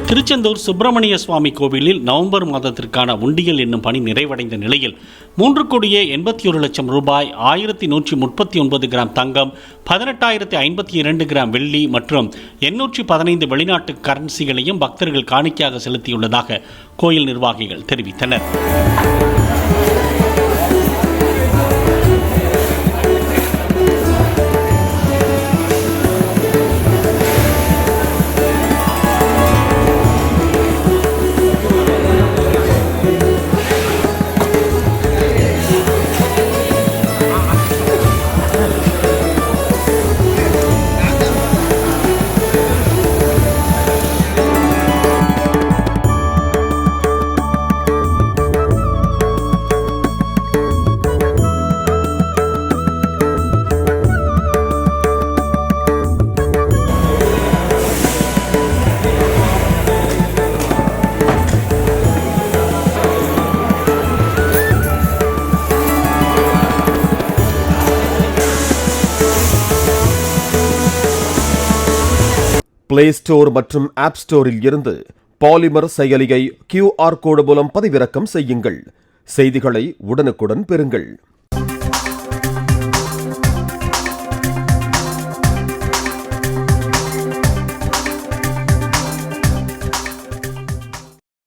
திருச்செந்தூர் சுப்பிரமணிய சுவாமி கோவிலில் நவம்பர் மாதத்திற்கான உண்டியல் என்னும் பணி நிறைவடைந்த நிலையில் 3,81,00,000 ரூபாய், 1,139 கிராம் தங்கம், 18,052 கிராம் வெள்ளி மற்றும் 815 வெளிநாட்டு கரன்சிகளையும் பக்தர்கள் காணிக்கையாக செலுத்தியுள்ளதாக கோயில் நிர்வாகிகள் தெரிவித்தனர். பிளே ஸ்டோர் மற்றும் ஆப் ஸ்டோரில் இருந்து பாலிமர் செயலியை QR கோடு மூலம் பதிவிறக்கம் செய்யுங்கள். செய்திகளை உடனுக்குடன் பெறுங்கள்.